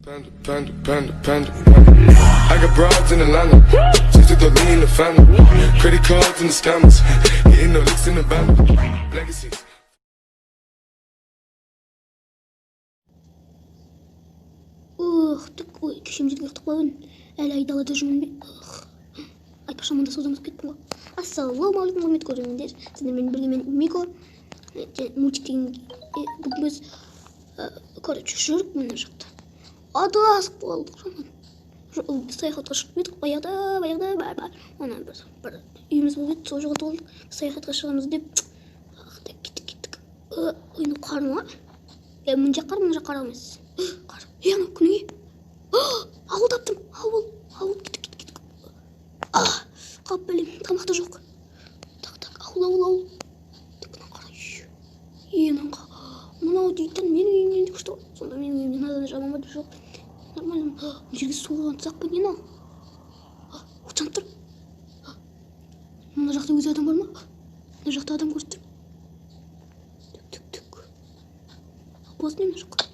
Panda. I got broads in Atlanta, just to throw me in the family. Credit cards and the scammers, hitting the licks in the band. Legacies. Ой, кешемдерге ұқтық болын. Әлі айдалада жүрмін бе? Айтпақшы мұнда саудамыз кеттім ғой. Ассалаумағалейкум құрметті көрермендер. Сіздермен бірге мен Мико. Мультиктен бүгін біз короче жүріп мына жақта. Адасып болдық жаман. Саяхатқа шығып едік. Баяғыда ана бір үйіміз болып еді, сол жаққа толдық. Саяхатқа шығамыз деп кеттік. Ойны қар ма? Мына жақ қар емес. Қар. Ана күнге. Ауыл таптым. Ауыл кеттік. Қап бәлем, тамақта жоқ. Ауыл. Мына қарай. Мынау дейтін менің үйімнен де күшті. Сонда менің үйімнен адам жаман ба деп жоқ. Нормально. Жерге суға тұсақ па не мынау? От жанып тұр. Мына жақта өзі адам бар ма? Мына жақта адам көріп тұр. Түк. Бос не мына жаққа?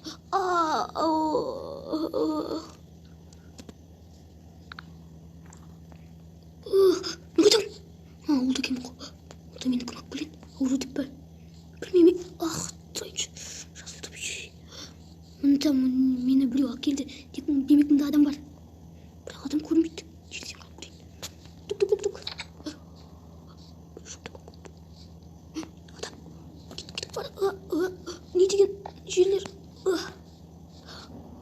Қайдам? Ауылда кем ғой. Олда мені кім ақ біледі? Ауру деп бәл. Білмейме. Тайчы. Жасылды бүйші. Мұнда мені біреу әкелді. Демек мұнда адам бар. Бірақ адам көрмейді. Желсен қалып білейін. Түк. Адам. Кеттік бар. Не деген жерлер?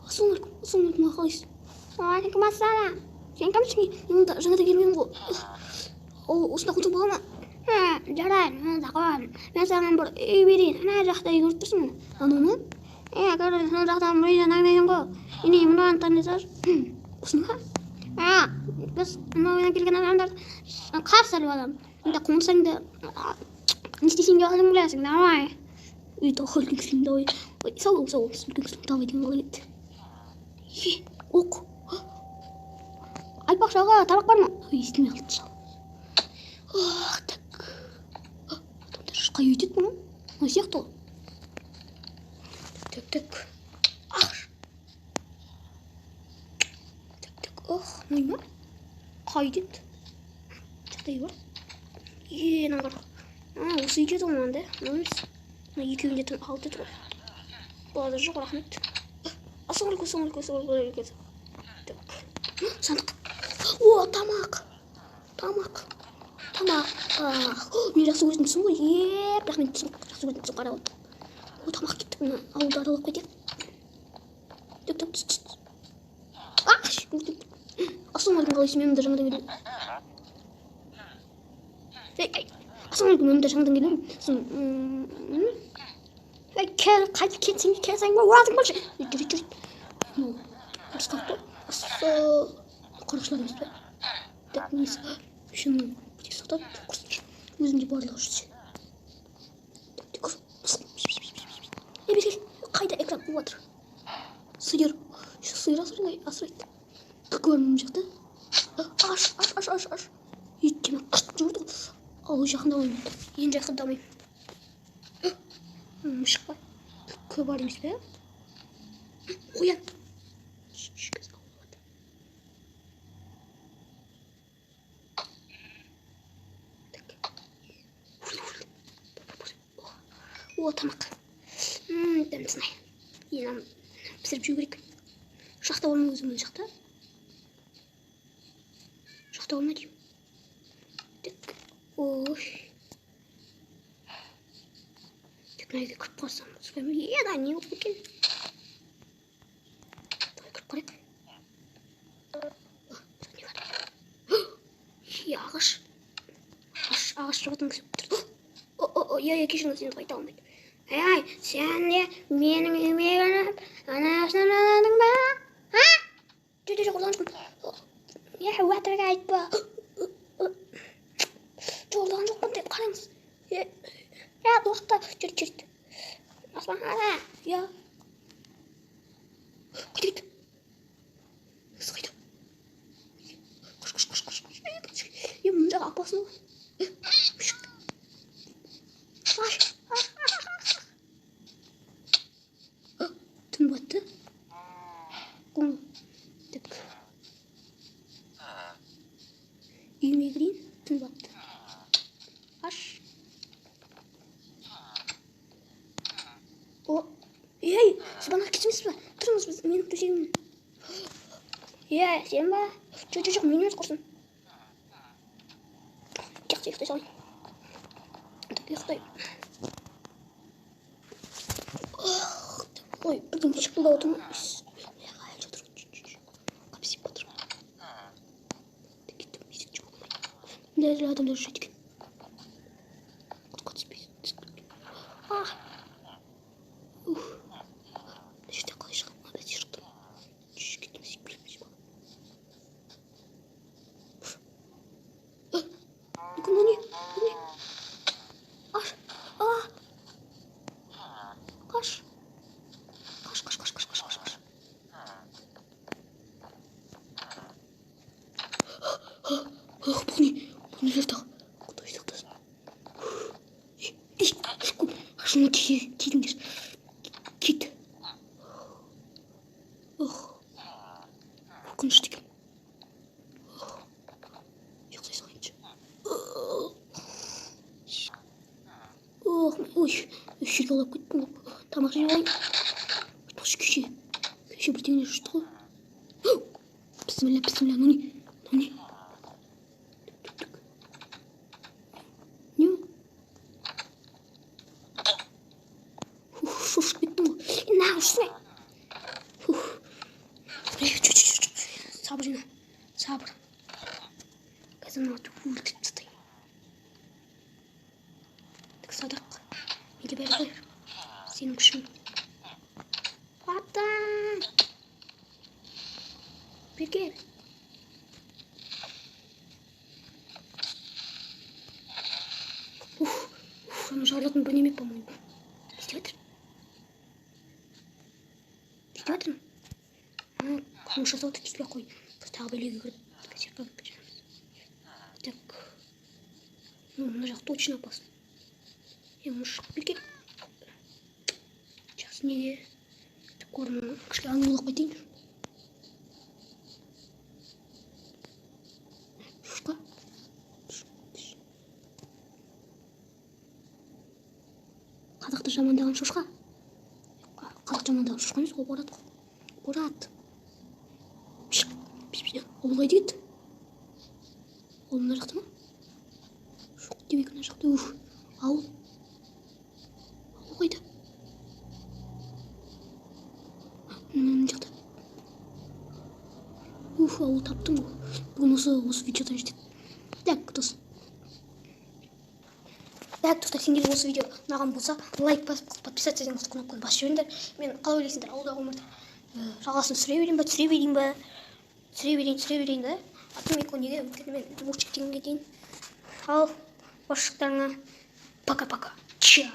Ассалаумағалейкум, қалайсыз? Уағалейкум ассалам. Сен кімсің? Мен жаңада келмеймін ғой. Осында қонсақ бола ма? Жарайды, мен қоямын. Мен саған бір үй берейін. Ана жақта үй көріп тұрсың мені. Анау ма? Көріп сол жақтан бір үйден аңдайын ғой. Ене мынаны танисыз? Осыны? Біз мынау үйден келген адамдарды қарсы алып аламын. Енді қонсаңда не істесең де өзің білесің, давай. Үлкен кісілім давай. Сау, үлкен кісілім давай деген қалай еді. Оқ. Айтпақшы аға, табақ бар ма? Естімей қалды шал. Так. Адамдар қай үйде еді мұны? Мына сияқты ғой. Так. Мой ма? Қай үйде еді? Жақтай бар. Мына қара. Осы үйде еді ғой мынандай. Емес. Мына екеуінде алды еді ғой. Бұларда жоқ, рахмет. Ассалаумағалейкум. Так. Сандық. Тамақ. Мен жақсы көрдіңсің ғой. Рахмет жақсы көрдіңсің қарап отыр. Тамақ кеттік, мына ауылды аралап кетейік. Так. Ассалаумағалейкум, қалайсың? Мен мұнда жаңадан келдім. Ассалаумағалейкум, мен мұнда жаңадан келдім. Қайтып кетсең ба, уазың болшы. Жүр. Рысқақ па? Қарақшылар емес пе? Так, несі? Шыны бітек сақтап, құрсыншы. Өзінде барлығы жүрсе. Так. Бекел, қайда экран отыр? Сиыр асырайды. Көкөр мұн жақта. Аш. Еттеме қышт жүрді. Ал жақындамайым. Енді жақындамайым. Мұшық па? Көп бар емес пе? Қоян. Тамақ. Дәмсін ай. Енді пісіріп жеу керек. Жақта болма өзім мына жақта. Жақта болма деймін. Так. Так, мына үйге кіріп қалсам. Не болып кеткен? Давай кіріп қарайық. Ағаш жағатын кісі тұр. Кешіріңіз, енді қайта алмайды. Сен де менің үйіме кіріп, анасынан аладың ба? Жоқ, ұрланышпын. Уәтірге айтпа. Ұрлаған жоқпын деп қараңыз. Уақытта жүрді. Аспан қара. Қайда? Қайда? Қош. Мұны жағы апасын ғой. Түн батты. болған. Так. Үйіме кірейін, түн батты. Аш. О, ей, сіз бана кетемесіз ба? Тұрыңыз, біз менің төсегімін. Сен ба? Жоқ, мен емес құрсын. Жақсы ұйықтай салайын. Ұйықтай. Ой, бірден шықпылдап отырмын. Әйел жатыр. Қапсиып батыр. Кеттім, есік жоқ болмайды. Мындай адамдар жүреді екен. Қатыспейді. Мына жерде қалай шығамын? Бәсе шықтым. Кеттім, есік білмейміз ба? Мына не? Аш. Қаш. Бұл не жерді? Құдай сақтасын. Ашына тидіңдер. Кет. Қорқынышты екен. Ұйықтай салайыншы. Ой, жерге алып кеттім ғой. Тамақ жеп алайын. Айтпақшы кеше бірдеңелер жүрді ғой. Бісміллә, ну не? Не? Шошып кеттім ғой. Нағыз шыны. Сабыр. Қазір мына өлтіріп тастайын. Так, садақ. Менде бәрі қойыр. Сенің күшің. Аттан! Бекер. Аны жарылатын бір немек, по-моему. Не істеп жатырмын? Қоңыз жасауды кеспей қой. Біз тағы бөлеге кіріп, кәсеріп қалып жатырмыз. Так. Мына жақ точно опасно. Мұны шығып бекер. Жақсы неге? Так, орнын кішкене аңылып қайтайын. Шошқа. Қазақты жамандаған шошқа. Қазақ жамандаған шошқа емес, ол Борат қой. Борат. Ол қайда кетті? Ол мына жақта ма? Жоқ, демек мына жақта. Ауыл. Ауыл қайда? Мына жақта. Ауыл таптым ғой. Бүгін осы видеодан жетеді. Так, достар. Так, достар, сендер осы видео ұнаған болса, лайк басып, подписаться деген осы кнопканы басып жіберіңдер. Мен қалай ойлайсыңдар, ауылдағы өмірді жалғасын түсіре берейін ба? Түсіре берейін да. Атым екен неге? Өйткені мен творчик дегенге дейін. Ал, башықтарыңа пока-пока. Чао.